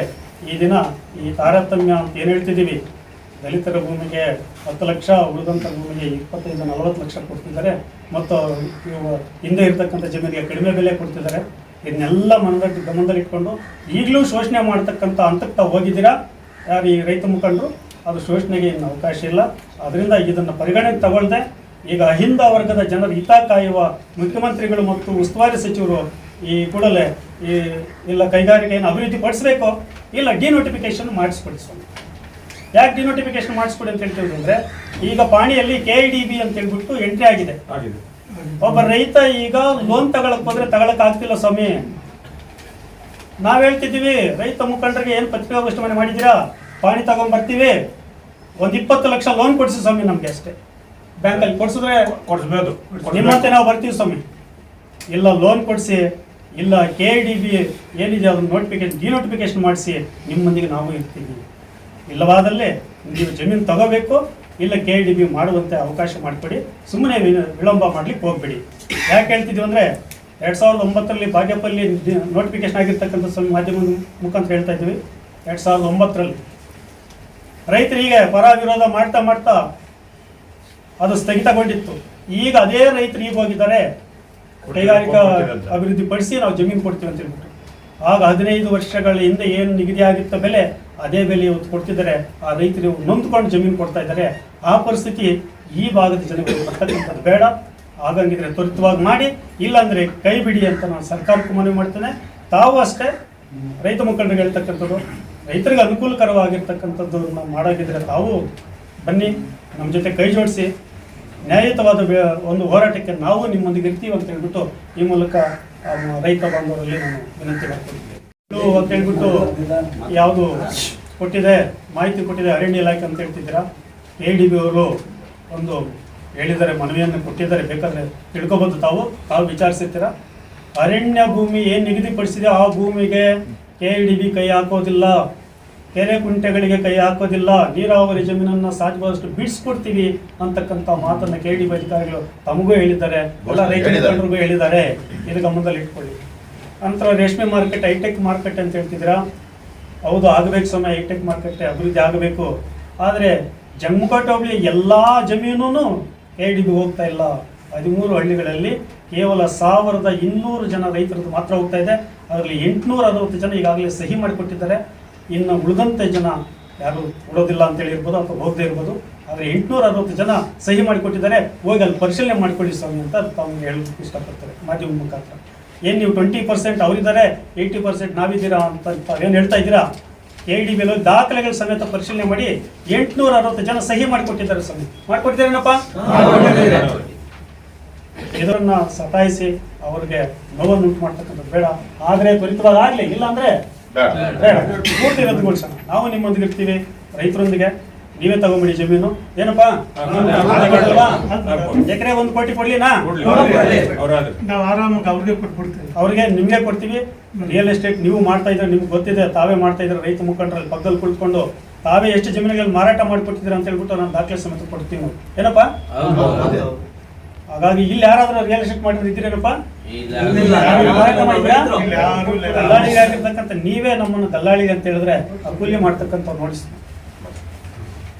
ಈ ದಿನ ಈ ತಾರತಮ್ಯ ಅಂತ ಏನು ಹೇಳ್ತಿದ್ದೀವಿ, ದಲಿತರ ಭೂಮಿಗೆ 10 ಲಕ್ಷ, ಉಳಿದಂಥ ಭೂಮಿಗೆ 25-40 ಲಕ್ಷ ಕೊಡ್ತಿದ್ದಾರೆ, ಮತ್ತು ಇವು ಹಿಂದೆ ಇರ್ತಕ್ಕಂಥ ಜಮೀನಿಗೆ ಕಡಿಮೆ ಬೆಲೆ ಕೊಡ್ತಿದ್ದಾರೆ. ಇದನ್ನೆಲ್ಲ ಗಮನದಲ್ಲಿ ಇಟ್ಕೊಂಡು ಈಗಲೂ ಶೋಷಣೆ ಮಾಡ್ತಕ್ಕಂಥ ಹಂತಕ್ಕೆ ತಾವು ಹೋಗಿದ್ದೀರಾ ಯಾರು ಈ ರೈತ ಮುಖಂಡರು. ಅದು ಶೋಷಣೆಗೆ ಇನ್ನು ಅವಕಾಶ ಇಲ್ಲ. ಅದರಿಂದ ಇದನ್ನು ಪರಿಗಣನೆಗೆ ತಗೊಳ್ಳದೆ ಈಗ ಅಹಿಂದ ವರ್ಗದ ಜನರ ಹಿತ ಕಾಯುವ ಮುಖ್ಯಮಂತ್ರಿಗಳು ಮತ್ತು ಉಸ್ತುವಾರಿ ಸಚಿವರು ಈ ಕೂಡಲೇ ಇಲ್ಲ ಕೈಗಾರಿಕೆಯನ್ನು ಅಭಿವೃದ್ಧಿ ಪಡಿಸಬೇಕು, ಇಲ್ಲ ಡಿನೋಟಿಫಿಕೇಶನ್ ಮಾಡಿಸ್ಕೊಡಿಸೋಣ. ಯಾಕೆ ಡಿನೋಟಿಫಿಕೇಶನ್ ಮಾಡಿಸ್ಕೊಡಿ ಅಂತ ಹೇಳ್ತೀವಿ ಅಂದರೆ, ಈಗ ಪಾಣಿಯಲ್ಲಿ KLDB ಅಂತ ಹೇಳ್ಬಿಟ್ಟು ಎಂಟ್ರಿ ಆಗಿದೆ. ಒಬ್ಬ ರೈತ ಈಗ ಲೋನ್ ತಗೊಳಕ್ ಹೋದ್ರೆ ತಗೊಳಕ್ ಆಗ್ತಿಲ್ಲ ಸ್ವಾಮಿ. ನಾವ್ ಹೇಳ್ತಿದ್ದೀವಿ ರೈತ ಮುಖಂಡರಿಗೆ ಏನು ಪತ್ರಿಕಾಗೋಷ್ಠಿ ಮಾಡಿದ್ದೀರಾ, ಪಾಣಿ ತಗೊಂಡ್ಬರ್ತೀವಿ, ಒಂದು 20 ಲಕ್ಷ ಲೋನ್ ಕೊಡಿಸಿ ಸ್ವಾಮಿ ನಮ್ಗೆ ಅಷ್ಟೇ. ಬ್ಯಾಂಕಲ್ಲಿ ಕೊಡಿಸಿದ್ರೆ ಕೊಡಿಸ್ಬೋದು, ನಿಮ್ಮಂತೆ ನಾವು ಬರ್ತೀವಿ ಸ್ವಾಮಿ. ಇಲ್ಲ ಲೋನ್ ಕೊಡಿಸಿ, ಇಲ್ಲ KLDB ಏನಿದೆ ಅದನ್ನು ಡಿನೋಟಿಫಿಕೇಶನ್ ಮಾಡಿಸಿ ನಿಮ್ಮೊಂದಿಗೆ ನಾವು ಇರ್ತೀವಿ. ಇಲ್ಲವಾದಲ್ಲಿ ನೀವು ಜಮೀನು ತಗೋಬೇಕು, ಇಲ್ಲ KLDB ಮಾಡುವಂತೆ ಅವಕಾಶ ಮಾಡಿಕೊಡಿ. ಸುಮ್ಮನೆ ವಿಳಂಬ ಮಾಡ್ಲಿಕ್ಕೆ ಹೋಗ್ಬೇಡಿ. ಯಾಕೆ ಹೇಳ್ತಿದ್ವಿ ಅಂದರೆ 2009ರಲ್ಲಿ ಬಾಗೇಪಲ್ಲಿ ನೋಟಿಫಿಕೇಶನ್ ಆಗಿರ್ತಕ್ಕಂಥ ಮಾಧ್ಯಮದ ಮುಖಾಂತರ ಹೇಳ್ತಾ ಇದ್ವಿ. 2009ರಲ್ಲಿ ರೈತರಿಗೆ ಪರ ವಿರೋಧ ಮಾಡ್ತಾ ಮಾಡ್ತಾ ಅದು ಸ್ಥಗಿತಗೊಂಡಿತ್ತು. ಈಗ ಅದೇ ರೈತರು ಈಗ ಹೋಗಿದ್ದಾರೆ ಕೈಗಾರಿಕಾ ಅಭಿವೃದ್ಧಿ ಪಡಿಸಿ ನಾವು ಜಮೀನು ಕೊಡ್ತೀವಿ ಅಂತ ಹೇಳ್ಬಿಟ್ಟು. ಆಗ 15 ವರ್ಷಗಳ ಹಿಂದೆ ಏನು ನಿಗದಿಯಾಗಿತ್ತ ಬೆಲೆ ಅದೇ ಬೆಲೆ ಇವತ್ತು ಕೊಡ್ತಿದ್ದಾರೆ. ಆ ರೈತರು ನೊಂದ್ಕೊಂಡು ಜಮೀನು ಕೊಡ್ತಾ ಇದ್ದಾರೆ. ಆ ಪರಿಸ್ಥಿತಿ ಈ ಭಾಗದ ಜನಗಳಿಗೆ ಬರ್ತಕ್ಕಂಥದ್ದು ಬೇಡ. ಆಗಂಗಿದ್ರೆ ತ್ವರಿತವಾಗಿ ಮಾಡಿ, ಇಲ್ಲಾಂದರೆ ಕೈ ಬಿಡಿ ಅಂತ ನಾನು ಸರ್ಕಾರಕ್ಕೂ ಮನವಿ ಮಾಡ್ತೇನೆ. ತಾವು ಅಷ್ಟೇ ರೈತ ಮುಖಂಡರಿಗೆ ಹೇಳ್ತಕ್ಕಂಥದ್ದು, ರೈತರಿಗೆ ಅನುಕೂಲಕರವಾಗಿರ್ತಕ್ಕಂಥದ್ದು ನಾವು ಮಾಡೋಗಿದ್ರೆ ತಾವು ಬನ್ನಿ, ನಮ್ಮ ಜೊತೆ ಕೈ ಜೋಡಿಸಿ ನ್ಯಾಯಯುತವಾದ ಒಂದು ಹೋರಾಟಕ್ಕೆ ನಾವು ನಿಮ್ಮೊಂದಿಗೆ ಇರ್ತೀವಿ ಅಂತ ಹೇಳ್ಬಿಟ್ಟು ಈ ಮೂಲಕ ರೈತ ಬಾಂಧವರಲ್ಲಿ ನಾನು ವಿನಂತಿ ಮಾಡ್ಕೊಂಡಿದ್ದೆ. ಅಂತ ಹೇಳ್ಬಿಟ್ಟು ಯಾವುದು ಕೊಟ್ಟಿದೆ, ಮಾಹಿತಿ ಕೊಟ್ಟಿದೆ ಅರಣ್ಯ ಇಲಾಖೆ ಅಂತ ಹೇಳ್ತಿದ್ದೀರಾ. KLDB ಅವರು ಒಂದು ಹೇಳಿದ್ದಾರೆ, ಮನವಿಯನ್ನು ಕೊಟ್ಟಿದ್ದಾರೆ, ಬೇಕಾದರೆ ತಿಳ್ಕೊಬೋದು. ತಾವು ವಿಚಾರಿಸಿರ್ತೀರ. ಅರಣ್ಯ ಭೂಮಿ ಏನು ನಿಗದಿಪಡಿಸಿದೆ ಆ ಭೂಮಿಗೆ KLDB ಕೈ ಹಾಕೋದಿಲ್ಲ, ಕೆರೆ ಕುಂಟೆಗಳಿಗೆ ಕೈ ಹಾಕೋದಿಲ್ಲ, ನೀರಾವರಿ ಜಮೀನನ್ನು ಸಾಧ್ಯವಾದಷ್ಟು ಬಿಡಿಸ್ಕೊಡ್ತೀವಿ ಅಂತಕ್ಕಂಥ ಮಾತನ್ನು KLDB ಅಧಿಕಾರಿಗಳು ತಮಗೂ ಹೇಳಿದ್ದಾರೆ, ಎಲ್ಲ ರೈತ ಮುಖಂಡರಿಗೂ ಹೇಳಿದ್ದಾರೆ. ಇದು ಗಮನದಲ್ಲಿ ಇಟ್ಕೊಳ್ಳಿ. ನಂತರ ರೇಷ್ಮೆ ಮಾರ್ಕೆಟ್ ಹೈಟೆಕ್ ಮಾರ್ಕೆಟ್ ಅಂತ ಹೇಳ್ತಿದ್ದೀರಾ. ಹೌದು, ಆಗಬೇಕು ಸ್ವಾಮಿ, ಹೈಟೆಕ್ ಮಾರ್ಕೆಟ್ ಅಭಿವೃದ್ಧಿ ಆಗಬೇಕು. ಆದರೆ ಜಮ್ಮುಕೋಟೆ ಹೋಬಳಿಯ ಎಲ್ಲ ಜಮೀನು KIDB ಹೋಗ್ತಾ ಇಲ್ಲ. 13 ಹಳ್ಳಿಗಳಲ್ಲಿ ಕೇವಲ 1200 ಜನ ರೈತರದ್ದು ಮಾತ್ರ ಹೋಗ್ತಾ ಇದೆ. ಅದರಲ್ಲಿ 860 ಜನ ಈಗಾಗಲೇ ಸಹಿ ಮಾಡಿಕೊಟ್ಟಿದ್ದಾರೆ. ಇನ್ನು ಉಳಿದಂತೆ ಜನ ಯಾರು ಕೊಡೋದಿಲ್ಲ ಅಂತೇಳಿ ಇರ್ಬೋದು ಅಥವಾ ಹೋಗದೇ ಇರ್ಬೋದು. ಆದರೆ 860 ಜನ ಸಹಿ ಮಾಡಿಕೊಟ್ಟಿದ್ದಾರೆ. ಹೋಗಿ ಅಲ್ಲಿ ಪರಿಶೀಲನೆ ಮಾಡಿಕೊಳ್ಳಿ ಸ್ವಾಮಿ ಅಂತ ತಾವು ಹೇಳೋದಕ್ಕೆ ಇಷ್ಟಪಡ್ತಾರೆ ಮಾಧ್ಯಮ ಮುಖಾಂತರ. ಏನು ನೀವು 20% ಅವರಿದ್ದಾರೆ, 80% ನಾವಿದ್ದೀರಾ ಅಂತ ಏನು ಹೇಳ್ತಾ ಇದ್ದೀರಾ? KIDB ದಾಖಲೆಗಳ ಸಮೇತ ಪರಿಶೀಲನೆ ಮಾಡಿ 860 ಜನ ಸಹಿ ಮಾಡಿಕೊಟ್ಟಿದ್ದಾರೆ ಸ್ವಾಮಿ. ಮಾಡಿಕೊಟ್ಟಿದ್ದಾರೇನಪ್ಪ? ಇದರನ್ನ ಸತಾಯಿಸಿ ಅವ್ರಿಗೆ ನೋವನ್ನು ಉಂಟು ಮಾಡ್ತಕ್ಕಂಥದ್ದು ಬೇಡ. ಆದರೆ ತ್ವರಿತವಾಗಿ ಆಗಲಿ, ಇಲ್ಲಾಂದ್ರೆ ಬೇಡ. ಪೂರ್ತಿ ರದ್ದುಗೊಳಿಸೋಣ. ನಾವು ನಿಮ್ಮೊಂದಿಗೆ ಇರ್ತೀವಿ, ರೈತರೊಂದಿಗೆ. ನೀವೇ ತಗೊಂಬಿಡಿ ಜಮೀನು. ಏನಪ್ಪಾ, ಎಕರೆ 1 ಕೋಟಿ ಕೊಡ್ಲಿನಾ? ನಾವು ಆರಾಮಾಗಿ ಅವ್ರಿಗೆ ಕೊಟ್ಬಿಡ್ತೇವೆ. ಅವ್ರಿಗೆ ನಿಮ್ಗೆ ಕೊಡ್ತೀವಿ. ರಿಯಲ್ ಎಸ್ಟೇಟ್ ನೀವು ಮಾಡ್ತಾ ಇದ್ರೆ ನಿಮ್ಗೆ ಗೊತ್ತಿದೆ, ತಾವೇ ಮಾಡ್ತಾ ಇದ್ರೆ. ರೈತ ಮುಖಂಡರಲ್ಲಿ ಪಕ್ಕದಲ್ಲಿ ಕುಳಿತುಕೊಂಡು ತಾವೇ ಎಷ್ಟು ಜಮೀನುಗಳಲ್ಲಿ ಮಾರಾಟ ಮಾಡಿಕೊಟ್ಟಿದ್ದೀರಾ ಅಂತ ಹೇಳ್ಬಿಟ್ಟು ನಾನು ದಾಖಲೆ ಸಮೇತ ಕೊಡ್ತೀವಿ ನಾವು. ಏನಪ್ಪಾ? ಹಾಗಾಗಿ ಇಲ್ಲಿ ಯಾರಾದ್ರೂ ರಿಯಲ್ ಎಸ್ಟೇಟ್ ಮಾಡಿದ್ರೆ ಇದ್ದೀರೇನಪ್ಪ? ದಲ್ಲಾಳಿಗಾಗಿರ್ತಕ್ಕಂಥ ನೀವೇ ನಮ್ಮನ್ನು ದಲ್ಲಾಳಿ ಅಂತ ಹೇಳಿದ್ರೆ ಅಕೂಲ್ಯ ಮಾಡ್ತಕ್ಕಂಥ ನೋಡಿಸ್ತೀವಿ.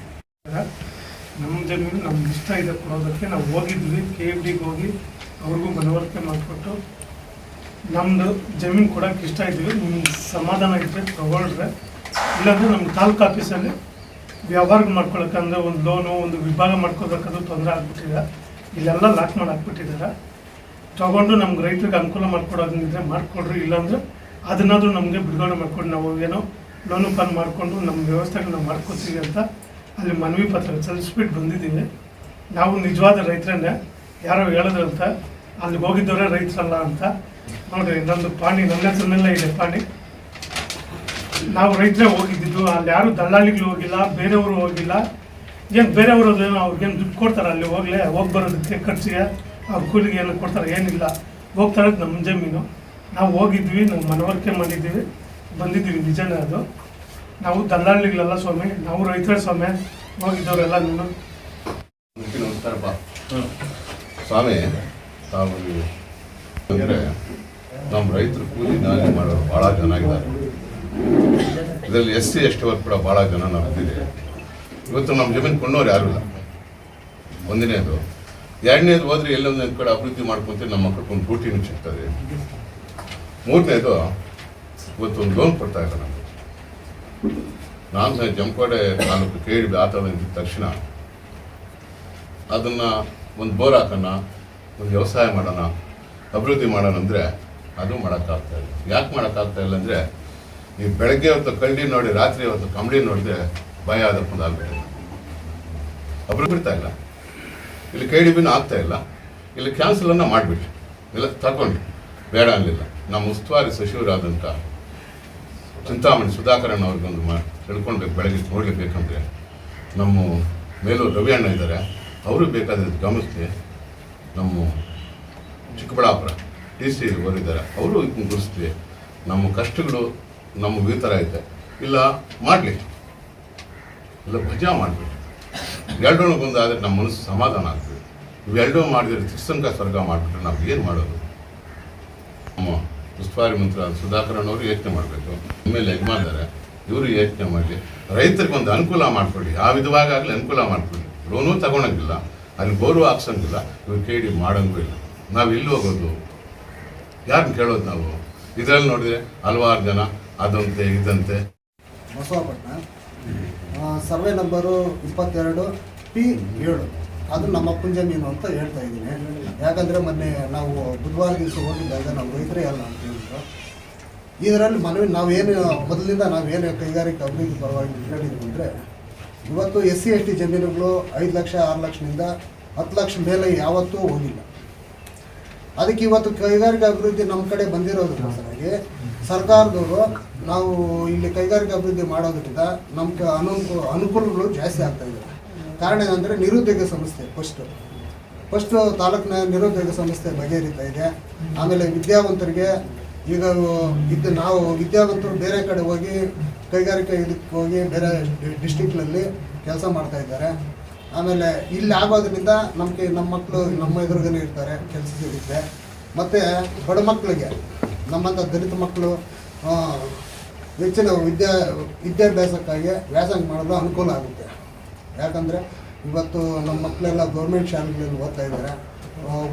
ನಮ್ಮ ಜಮೀನು ನಮ್ಗೆ ಇಷ್ಟ ಇದೆ ಕೊಡೋದಕ್ಕೆ. ನಾವು ಹೋಗಿದ್ವಿ KIDB ಹೋಗಿ ಅವ್ರಿಗೂ ಮನವರಿಕೆ ಮಾಡಿಕೊಟ್ಟು ನಮ್ಮದು ಜಮೀನು ಕೊಡೋಕ್ಕೆ ಇಷ್ಟ ಇದ್ವಿ. ನಿಮ್ಗೆ ಸಮಾಧಾನ ಇದ್ದರೆ ತಗೊಳ್ರೆ, ಇಲ್ಲಾಂದರೆ ನಮ್ಮ ತಾಲೂಕು ಆಫೀಸಲ್ಲಿ ವ್ಯವಹಾರ ಮಾಡ್ಕೊಳಕ್ಕಂದ್ರೆ ಒಂದು ಲೋನು ಒಂದು ವಿಭಾಗ ಮಾಡ್ಕೋಬೇಕಾದ್ರೂ ತೊಂದರೆ ಆಗ್ಬಿಟ್ಟಿದೆ. ಇಲ್ಲೆಲ್ಲ ಲಾಕ್ ಮಾಡಿ ಹಾಕ್ಬಿಟ್ಟಿದ್ದಾರೆ. ತಗೊಂಡು ನಮ್ಗೆ ರೈತರಿಗೆ ಅನುಕೂಲ ಮಾಡ್ಕೊಡೋದಿದ್ರೆ ಮಾಡಿಕೊಡ್ರಿ, ಇಲ್ಲಾಂದರೆ ಅದನ್ನಾದರೂ ನಮಗೆ ಬಿಡುಗಡೆ ಮಾಡ್ಕೊಂಡು ನಾವು ಏನೋ ಲೋನು ಪಾನ್ ಮಾಡಿಕೊಂಡು ನಮ್ಮ ವ್ಯವಸ್ಥೆಗೆ ನಾವು ಮಾಡ್ಕೊತೀವಿ ಅಂತ ಅಲ್ಲಿ ಮನವಿ ಪತ್ರ ಸಲ್ಲಿಸ್ಬಿಟ್ಟು ಬಂದಿದ್ದೀವಿ. ನಾವು ನಿಜವಾದ ರೈತರನ್ನೇ, ಯಾರೋ ಹೇಳಿದ್ರಂತ ಅಲ್ಲಿಗೆ ಹೋಗಿದ್ದವರೇ ರೈತರಲ್ಲ ಅಂತ. ನೋಡಿರಿ, ನಮ್ಮದು ಪಾಣಿ ನನ್ನ ಹೆಸರಿನೆಲ್ಲ ಇದೆ ಪಾಣಿ. ನಾವು ರೈತರೇ ಹೋಗಿದ್ದು. ಅಲ್ಲಿ ಯಾರು ದಲ್ಲಾಳಿಗಳು ಹೋಗಿಲ್ಲ, ಬೇರೆಯವರು ಹೋಗಿಲ್ಲ. ಏನು ಬೇರೆಯವರು ಅವ್ರಿಗೇನು ದುಡ್ಡು ಕೊಡ್ತಾರೆ ಅಲ್ಲಿ ಹೋಗಿ ಬರೋದಕ್ಕೆ ಖರ್ಚಿಗೆ ಅವ್ರ ಕೂಲಿಗೆ ಏನು ಕೊಡ್ತಾರೆ? ಏನಿಲ್ಲ. ಹೋಗ್ತಾ ಇರೋದು ನಮ್ಮ ಜಮೀನು. ನಾವು ಹೋಗಿದ್ವಿ, ನಾವು ಮನವರಿಕೆ ಮಾಡಿದ್ದೀವಿ, ಬಂದಿದ್ದೀವಿ. ನಿಜನೇ ಅದು. ನಾವು ದಲ್ಲಾಳಿಗಳೆಲ್ಲ ಸ್ವಾಮಿ, ನಾವು ರೈತರ ಸ್ವಾಮಿ, ಹೋಗಿದ್ದವರೆಲ್ಲ ನೀನು. ನಮಸ್ಕಾರಪ್ಪ ಸ್ವಾಮಿ. ತಾವು ಅಂದರೆ ನಮ್ಮ ರೈತರು ಕೂಲಿ ನಾಲಿ ಮಾಡೋರು ಭಾಳ ಜನ ಇದ್ದಾರೆ. ಇದರಲ್ಲಿ SC ST ವರ್ಗ ಕೂಡ ಭಾಳ ಜನ ನಾವು ಇದ್ದೀವಿ. ಇವತ್ತು ನಮ್ಮ ಜಮೀನು ಕೊಂಡವ್ರು ಯಾರೂ ಇಲ್ಲ. ಒಂದನೇದು. ಎರಡನೇದು ಹೋದ್ರೆ ಎಲ್ಲೊಂದು ಕಡೆ ಅಭಿವೃದ್ಧಿ ಮಾಡ್ಕೊಂತೀವಿ, ನಮ್ಮ ಮಕ್ಕಳಿಗೊಂದು ರೂಟೀನು ಸಿಗ್ತದೆ. ಮೂರನೇದು, ಇವತ್ತು ಒಂದು ಲೋನ್ ಕೊಡ್ತಾ ಇದ್ದಾರೆ ನಮಗೆ. ನಾನು ಜಮಖಂಡಿ ತಾಲೂಕು KIDB ಆತಂದಿದ್ದ ತಕ್ಷಣ ಅದನ್ನು ಒಂದು ಬೋರ್ ಹಾಕೋಣ, ಒಂದು ವ್ಯವಸಾಯ ಮಾಡೋಣ, ಅಭಿವೃದ್ಧಿ ಮಾಡೋಣ ಅಂದರೆ ಅದು ಮಾಡೋಕ್ಕಾಗ್ತಾ ಇಲ್ಲ. ಯಾಕೆ ಮಾಡೋಕ್ಕಾಗ್ತಾ ಇಲ್ಲ ಅಂದರೆ, ನೀವು ಬೆಳಗ್ಗೆ ಹೊತ್ತು ಕಳ್ಳಿ ನೋಡಿ, ರಾತ್ರಿ ಹೊತ್ತು ಕಂಬಳಿ ನೋಡಿದ್ರೆ ಭಯ ಆದಪ್ಪಂದು ಆಗ್ಬಿಟ್ಟಿದೆ. ಅಭಿವೃದ್ಧಿ ಬಿಡ್ತಾ ಇಲ್ಲ. ಇಲ್ಲಿ KIDBನೂ ಆಗ್ತಾ ಇಲ್ಲ. ಇಲ್ಲಿ ಕ್ಯಾನ್ಸಲನ್ನು ಮಾಡಿಬಿಟ್ಟು ಇಲ್ಲ ತಗೊಂಡು ಬೇಡ ಅನ್ನಲಿಲ್ಲ. ನಮ್ಮ ಉಸ್ತುವಾರಿ ಸಚಿವರಾದಂಥ ಚಿಂತಾಮಣಿ ಸುಧಾಕರನ್ ಅವ್ರಿಗೊಂದು ತಿಳ್ಕೊಳ್ಬೇಕು, ಬೆಳಗ್ಗೆ ನೋಡಲೇಬೇಕಂದ್ರೆ. ನಮ್ಮ ಮೇಲೂ ರವಿ ಅಣ್ಣ ಇದ್ದಾರೆ, ಅವರು ಬೇಕಾದ್ರೆ ಗಮನಿಸಿ. ನಮ್ಮ ಚಿಕ್ಕಬಳ್ಳಾಪುರ DC ಅವರಿದ್ದಾರೆ, ಅವರು ಇದನ್ನು ಗುರುಸ್ತೀವಿ. ನಮ್ಮ ಕಷ್ಟಗಳು ನಮ್ಮ ಈ ಥರ ಐತೆ. ಇಲ್ಲ ಮಾಡಲಿ, ಇಲ್ಲ ಭಜಾ ಮಾಡಿಬಿಟ್ಟು ಎರಡೂ ಆದರೆ ನಮ್ಮ ಮನಸ್ಸು ಸಮಾಧಾನ ಆಗ್ತದೆ. ಇವೆರಡೂ ಮಾಡಿದ್ರೆ ತ್ರಿಸಂಗ ಸ್ವರ್ಗ ಮಾಡಿಬಿಟ್ರೆ ನಾವು ಏನು ಮಾಡೋದು? ನಮ್ಮ ಉಸ್ತುವಾರಿ ಮಂತ್ರಿ ಸುಧಾಕರನ್ ಅವರು ಯೋಚನೆ ಮಾಡಬೇಕು. ಆಮೇಲೆ ಯಜಮಾನ್ದಾರೆ ಇವರು ಯೋಚನೆ ಮಾಡಲಿ. ರೈತರಿಗೆ ಒಂದು ಅನುಕೂಲ ಮಾಡಿಕೊಡಿ, ಆ ವಿಧವಾಗಲಿ ಅನುಕೂಲ ಮಾಡಿಕೊಡಿ. ಲೋನು ತಗೊಳಂಗಿಲ್ಲ, ಅಲ್ಲಿ ಬೋರು ಹಾಕ್ಸಂಗಿಲ್ಲ, ಇವ್ರು KIDB ಮಾಡೋಂಗೂ ಇಲ್ಲ. ನಾವು ಇಲ್ಲಿ ಹೋಗೋದು, ಯಾರನ್ನ ಕೇಳೋದು ನಾವು? ಇದರಲ್ಲಿ ನೋಡಿದ್ರೆ ಹಲವಾರು ಜನ ಅದಂತೆ ಇದಂತೆ. Basavapatna survey number 22P7. ಅದು ನಮ್ಮ ಅಪ್ಪನ ಜಮೀನು ಅಂತ ಹೇಳ್ತಾ ಇದ್ದೀನಿ. ಯಾಕಂದರೆ ಮೊನ್ನೆ ನಾವು ಬುಧವಾರ ದಿವಸ ಹೋಗಿದ್ದಾಗ ನಾವು ರೈತರೇ ಅಲ್ಲ ಅಂತ ಹೇಳಿದ್ರು. ಇದರಲ್ಲಿ ಮನವಿ ನಾವೇನು ಮೊದಲಿಂದ ನಾವೇನು ಕೈಗಾರಿಕೆ ಅಭಿವೃದ್ಧಿ ಪರವಾಗಿ ಹೇಳಿದ್ವಿ ಅಂದರೆ, ಇವತ್ತು SC ST ಜಮೀನುಗಳು 5 ಲಕ್ಷ 6 ಲಕ್ಷದಿಂದ 10 ಲಕ್ಷ ಮೇಲೆ ಯಾವತ್ತೂ ಹೋಗಿಲ್ಲ. ಅದಕ್ಕೆ ಇವತ್ತು ಕೈಗಾರಿಕಾ ಅಭಿವೃದ್ಧಿ ನಮ್ಮ ಕಡೆ ಬಂದಿರೋದಕ್ಕೋಸ್ಕರಾಗಿ ಸರ್ಕಾರದವರು ನಾವು ಇಲ್ಲಿ ಕೈಗಾರಿಕಾ ಅಭಿವೃದ್ಧಿ ಮಾಡೋದ್ರಿಂದ ನಮ್ಗೆ ಅನುಕೂಲಗಳು ಜಾಸ್ತಿ ಆಗ್ತಾ ಇದೆ. ಕಾರಣ ಏನಂದರೆ ನಿರುದ್ಯೋಗ ಸಮಸ್ಯೆ ಫಸ್ಟು ತಾಲೂಕಿನ ನಿರುದ್ಯೋಗ ಸಮಸ್ಯೆ ಬಗೆಹರಿತಾ ಇದೆ. ಆಮೇಲೆ ವಿದ್ಯಾವಂತರಿಗೆ ಈಗ ನಾವು ವಿದ್ಯಾವಂತರು ಬೇರೆ ಕಡೆ ಹೋಗಿ ಕೈಗಾರಿಕಾ ಇದಕ್ಕೆ ಹೋಗಿ ಬೇರೆ ಡಿಸ್ಟಿಕ್ನಲ್ಲಿ ಕೆಲಸ ಮಾಡ್ತಾ ಇದ್ದಾರೆ. ಆಮೇಲೆ ಇಲ್ಲಿ ಆಗೋದ್ರಿಂದ ನಮ್ಮ ಮಕ್ಕಳು ನಮ್ಮ ಎದುರುಗನೆ ಇರ್ತಾರೆ, ಕೆಲಸ ಸಿಗುತ್ತೆ. ಮತ್ತು ಬಡ ಮಕ್ಕಳಿಗೆ ನಮ್ಮಂಥ ದಲಿತ ಮಕ್ಕಳು ಹೆಚ್ಚಿನ ವಿದ್ಯಾಭ್ಯಾಸಕ್ಕಾಗಿ ವ್ಯಾಸಂಗ ಮಾಡಲು ಅನುಕೂಲ ಆಗುತ್ತೆ. ಯಾಕಂದರೆ ಇವತ್ತು ನಮ್ಮ ಮಕ್ಕಳೆಲ್ಲ ಗೌರ್ಮೆಂಟ್ ಶಾಲೆಗಳಲ್ಲಿ ಓದ್ತಾ ಇದ್ದಾರೆ,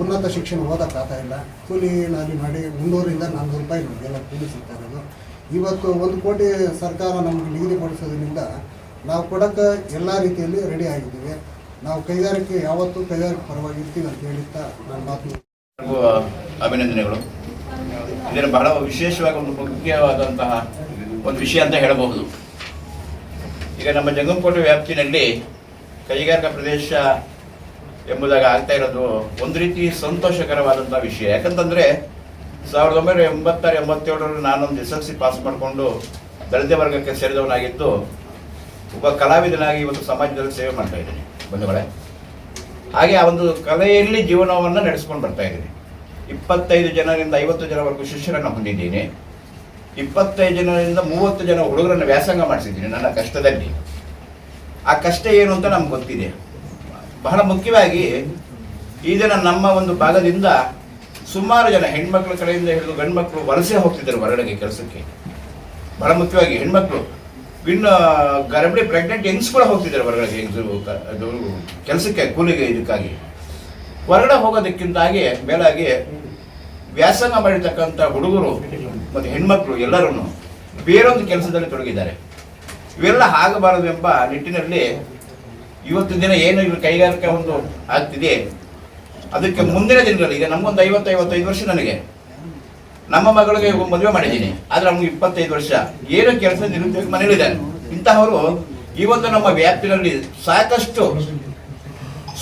ಉನ್ನತ ಶಿಕ್ಷಣ ಓದೋಕ್ಕಾಗ್ತಾ ಇಲ್ಲ. ಕೂಲಿ ನಾಲಿ ಮಾಡಿ 300ರಿಂದ 400 ರೂಪಾಯಿ ನಮಗೆಲ್ಲ ಕೂಲಿ ಸಿಗ್ತಾ ಇರೋದು. ಇವತ್ತು 1 ಕೋಟಿ ಸರ್ಕಾರ ನಮಗೆ ನಿಗದಿಪಡಿಸೋದ್ರಿಂದ ನಾವು ಕೊಡೋಕ್ಕೆ ಎಲ್ಲ ರೀತಿಯಲ್ಲಿ ರೆಡಿ ಆಗಿದ್ದೀವಿ. ನಾವು ಕೈಗಾರಿಕೆ ಯಾವತ್ತೂ ಕೈಗಾರಿಕೆ ಪರವಾಗಿರ್ತೀವಿ ಅಂತ ಹೇಳುತ್ತಾ ನನ್ನ ಮಾತು. ಅಭಿನಂದನೆಗಳು. ಇದರ ಬಹಳ ವಿಶೇಷವಾಗಿ ಒಂದು ಮುಖ್ಯವಾದಂತಹ ಒಂದು ವಿಷಯ ಅಂತ ಹೇಳಬಹುದು. ಈಗ ನಮ್ಮ ಜಂಗಮಕೋಟೆ ವ್ಯಾಪ್ತಿನಲ್ಲಿ ಕೈಗಾರಿಕಾ ಪ್ರದೇಶ ಎಂಬುದಾಗಿ ಆಗ್ತಾ ಇರೋದು ಒಂದು ರೀತಿ ಸಂತೋಷಕರವಾದಂಥ ವಿಷಯ. ಯಾಕಂತಂದರೆ 1986-87ರಲ್ಲಿ ನಾನೊಂದು SLC ಪಾಸ್ ಮಾಡಿಕೊಂಡು ದಲಿತ ವರ್ಗಕ್ಕೆ ಸೇರಿದವನಾಗಿದ್ದು ಒಬ್ಬ ಕಲಾವಿದನಾಗಿ ಇವತ್ತು ಸಮಾಜದಲ್ಲಿ ಸೇವೆ ಮಾಡ್ತಾ ಇದ್ದೀನಿ ಬಂಧುಗಳೇ. ಹಾಗೆ ಆ ಒಂದು ಕಲೆಯಲ್ಲಿ ಜೀವನವನ್ನು ನಡೆಸ್ಕೊಂಡು ಬರ್ತಾ ಇದ್ದೀನಿ. 25 ಜನರಿಂದ 50 ಜನವರೆಗೂ ಶಿಷ್ಯರನ್ನು ಹೊಂದಿದ್ದೀನಿ. 25 ಜನರಿಂದ 30 ಜನ ಹುಡುಗರನ್ನು ವ್ಯಾಸಂಗ ಮಾಡಿಸಿದ್ದೀನಿ ನನ್ನ ಕಷ್ಟದಲ್ಲಿ. ಆ ಕಷ್ಟ ಏನು ಅಂತ ನಮ್ಗೆ ಗೊತ್ತಿದೆ. ಬಹಳ ಮುಖ್ಯವಾಗಿ ಈ ದಿನ ನಮ್ಮ ಒಂದು ಭಾಗದಿಂದ ಸುಮಾರು ಜನ ಹೆಣ್ಮಕ್ಳ ಕಡೆಯಿಂದ ಹಿಡಿದು ಗಂಡು ಮಕ್ಕಳು ವಲಸೆ ಹೋಗ್ತಿದ್ದಾರೆ ಹೊರಗಡೆಗೆ ಕೆಲಸಕ್ಕೆ. ಬಹಳ ಮುಖ್ಯವಾಗಿ ಹೆಣ್ಮಕ್ಳು ಇನ್ನು ಗರ್ಭಿಣಿ ಪ್ರೆಗ್ನೆಂಟ್ ಯಂಗ್ಸ್ ಕೂಡ ಹೋಗ್ತಿದ್ದಾರೆ ಹೊರಗಡೆಗೆ ಅದು ಕೆಲಸಕ್ಕೆ ಕೂಲಿಗೆ. ಇದಕ್ಕಾಗಿ ಹೊರಗಡೆ ಹೋಗೋದಕ್ಕಿಂತಾಗಿ ಮೇಲಾಗಿ ವ್ಯಾಸಂಗ ಮಾಡಿರ್ತಕ್ಕಂಥ ಹುಡುಗರು ಮತ್ತು ಹೆಣ್ಮಕ್ಳು ಎಲ್ಲರೂ ಬೇರೊಂದು ಕೆಲಸದಲ್ಲಿ ತೊಡಗಿದ್ದಾರೆ. ಇವೆಲ್ಲ ಆಗಬಾರದು ಎಂಬ ನಿಟ್ಟಿನಲ್ಲಿ ಇವತ್ತು ದಿನ ಏನು ಇವರು ಕೈಗಾರಿಕೆ ಒಂದು ಆಗ್ತಿದೆ, ಅದಕ್ಕೆ ಮುಂದಿನ ದಿನಗಳಲ್ಲಿ ಈಗ ನಮಗೊಂದು 50-55 ವರ್ಷ. ನನಗೆ ನಮ್ಮ ಮಗಳಿಗೆ ಮದುವೆ ಮಾಡಿದ್ದೀನಿ, ಆದರೆ ನಮ್ಗೆ 25 ವರ್ಷ. ಏನು ಕೆಲಸ ನಿರುದ್ಯೋಗ ಮನೆಯಲ್ಲಿದ್ದಾರೆ. ಇಂತಹವರು ಈ ಒಂದು ನಮ್ಮ ವ್ಯಾಪ್ತಿನಲ್ಲಿ ಸಾಕಷ್ಟು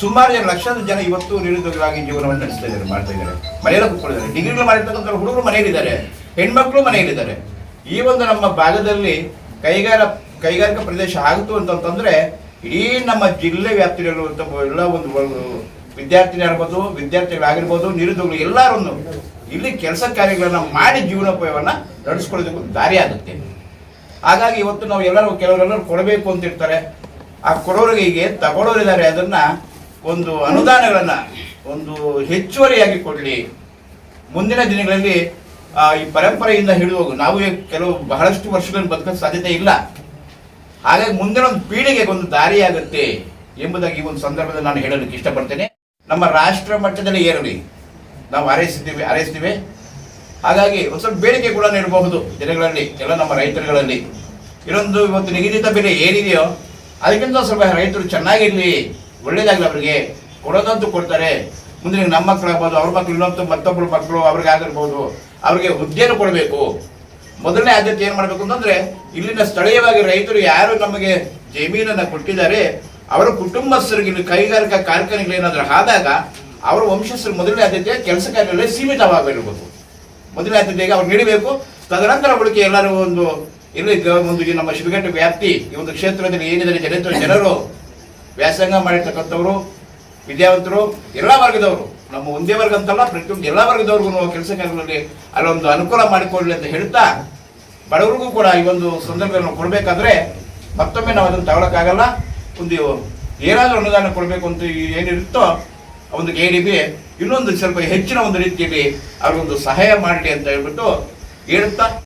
ಸುಮಾರು ಜನ ಲಕ್ಷಾಂತರ ಜನ ಇವತ್ತು ನಿರುದ್ಯೋಗರಾಗಿ ಜೀವನವನ್ನು ನಡೆಸ್ತಾ ಇದ್ದಾರೆ, ಮಾಡ್ತಾ ಇದ್ದಾರೆ. ಮನೆಯಲ್ಲಿ ಕೂತ್ಕೊಂಡಿದ್ದಾರೆ. ಡಿಗ್ರಿಗಳು ಮಾಡಿರ್ತಕ್ಕಂಥ ಹುಡುಗರು ಮನೆಯಲ್ಲಿದ್ದಾರೆ, ಹೆಣ್ಮಕ್ಳು ಮನೆಯಲ್ಲಿದ್ದಾರೆ. ಈ ಒಂದು ನಮ್ಮ ಭಾಗದಲ್ಲಿ ಕೈಗಾರಿಕಾ ಪ್ರದೇಶ ಆಗಿತ್ತು ಅಂತಂದ್ರೆ ಇಡೀ ನಮ್ಮ ಜಿಲ್ಲೆ ವ್ಯಾಪ್ತಿಯಲ್ಲಿರುವಂಥ ಎಲ್ಲ ಒಂದು ವಿದ್ಯಾರ್ಥಿನಿಯಾಗಿರ್ಬೋದು, ವಿದ್ಯಾರ್ಥಿಗಳಾಗಿರ್ಬೋದು, ನಿರುದ್ಯೋಗಿಗಳು ಎಲ್ಲರೂ ಇಲ್ಲಿ ಕೆಲಸ ಕಾರ್ಯಗಳನ್ನು ಮಾಡಿ ಜೀವನೋಪಾಯವನ್ನು ನಡೆಸ್ಕೊಳ್ಳೋದಕ್ಕೆ ಒಂದು ದಾರಿ ಆಗುತ್ತೆ. ಹಾಗಾಗಿ ಇವತ್ತು ನಾವು ಕೆಲವರೆಲ್ಲರೂ ಕೊಡಬೇಕು ಅಂತ ಇರ್ತಾರೆ. ಆ ಕೊಡೋರಿಗೆ ಹೀಗೆ ತಗೊಳ್ಳೋರಿದ್ದಾರೆ, ಅದನ್ನ ಒಂದು ಅನುದಾನಗಳನ್ನು ಒಂದು ಹೆಚ್ಚುವರಿಯಾಗಿ ಕೊಡಲಿ. ಮುಂದಿನ ದಿನಗಳಲ್ಲಿ ಈ ಪರಂಪರೆಯಿಂದ ಹಿಡಿದು ನಾವು ಕೆಲವು ಬಹಳಷ್ಟು ವರ್ಷಗಳನ್ನು ಬದುಕೋ ಸಾಧ್ಯತೆ ಇಲ್ಲ. ಹಾಗಾಗಿ ಮುಂದಿನ ಒಂದು ಪೀಳಿಗೆಗೆ ಒಂದು ದಾರಿಯಾಗುತ್ತೆ ಎಂಬುದಾಗಿ ಈ ಒಂದು ಸಂದರ್ಭದಲ್ಲಿ ನಾನು ಹೇಳಲಿಕ್ಕೆ ಇಷ್ಟಪಡ್ತೇನೆ. ನಮ್ಮ ರಾಷ್ಟ್ರ ಮಟ್ಟದಲ್ಲಿ ಏರಲಿ ನಾವು ಹಾರೈಸ್ತೀವಿ. ಹಾಗಾಗಿ ಒಂದು ಸ್ವಲ್ಪ ಬೇಡಿಕೆ ಕೂಡ ನೀಡಬಹುದು ದಿನಗಳಲ್ಲಿ ಎಲ್ಲ ನಮ್ಮ ರೈತರುಗಳಲ್ಲಿ. ಇನ್ನೊಂದು ಇವತ್ತು ನಿಗದಿತ ಬೆಲೆ ಏನಿದೆಯೋ ಅದಕ್ಕಿಂತ ಸ್ವಲ್ಪ ರೈತರು ಚೆನ್ನಾಗಿರಲಿ, ಒಳ್ಳೇದಾಗಲಿ. ಅವರಿಗೆ ಕೊಡೋದಂತೂ ಕೊಡ್ತಾರೆ. ಮುಂದೆ ನಮ್ಮ ಮಕ್ಕಳಾಗ್ಬೋದು, ಅವ್ರ ಮಕ್ಕಳು ಇನ್ನೊಂದು ಮತ್ತೊಬ್ಬರು ಮಕ್ಕಳು ಅವ್ರಿಗೆ ಆಗಿರ್ಬೋದು, ಅವ್ರಿಗೆ ಹುದ್ದೆಯನ್ನು ಕೊಡಬೇಕು. ಮೊದಲನೇ ಆದ್ಯತೆ ಏನು ಮಾಡಬೇಕು ಅಂತಂದ್ರೆ ಇಲ್ಲಿನ ಸ್ಥಳೀಯವಾಗಿ ರೈತರು ಯಾರು ನಮಗೆ ಜಮೀನನ್ನು ಕೊಟ್ಟಿದ್ದಾರೆ ಅವರ ಕುಟುಂಬಸ್ಥರಿಗೆ ಇಲ್ಲಿ ಕೈಗಾರಿಕಾ ಕಾರ್ಖಾನೆಗಳು ಏನಾದರೂ ಆದಾಗ ಅವರ ವಂಶಸ್ಥರು ಮೊದಲನೇ ಆದ್ಯತೆ ಕೆಲಸ ಕಾರ್ಯಗಳಲ್ಲಿ ಸೀಮಿತವಾಗಿರಬೇಕು. ಮೊದಲನೇ ಆದ್ಯತೆಗೆ ಅವ್ರು ನೀಡಬೇಕು. ತದನಂತರ ಉಳಿಕೆ ಎಲ್ಲರೂ ಒಂದು ಇಲ್ಲಿ ಒಂದು ನಮ್ಮ ಶಿವಘಟ್ಟ ವ್ಯಾಪ್ತಿ ಈ ಒಂದು ಕ್ಷೇತ್ರದಲ್ಲಿ ಏನಿದ್ದಾರೆ ಜನರು ವ್ಯಾಸಂಗ ಮಾಡಿರ್ತಕ್ಕಂಥವ್ರು, ವಿದ್ಯಾವಂತರು, ಎಲ್ಲ ವರ್ಗದವರು, ನಮ್ಮ ಒಂದೇ ವರ್ಗ ಅಂತಲ್ಲ, ಪ್ರತಿಯೊಂದು ಎಲ್ಲ ವರ್ಗದವ್ರಿಗೂ ಕೆಲಸ ಕಾರ್ಯಗಳಲ್ಲಿ ಅಲ್ಲೊಂದು ಅನುಕೂಲ ಮಾಡಿಕೊಳ್ಳಿ ಅಂತ ಹೇಳ್ತಾ, ಬಡವರಿಗೂ ಕೂಡ ಈ ಒಂದು ಸಂದರ್ಭದಲ್ಲಿ ಕೊಡಬೇಕಾದ್ರೆ ಮತ್ತೊಮ್ಮೆ ನಾವು ಅದನ್ನು ತಗೊಳಕ್ಕಾಗಲ್ಲ. ಒಂದು ಏನಾದರೂ ಅನುದಾನ ಕೊಡಬೇಕು ಅಂತ ಏನಿರುತ್ತೋ ಒಂದು KDB ಇನ್ನೊಂದು ಸ್ವಲ್ಪ ಹೆಚ್ಚಿನ ಒಂದು ರೀತಿಯಲ್ಲಿ ಅವ್ರಿಗೊಂದು ಸಹಾಯ ಮಾಡಲಿ ಅಂತ ಹೇಳ್ಬಿಟ್ಟು ಹೇಳುತ್ತಾ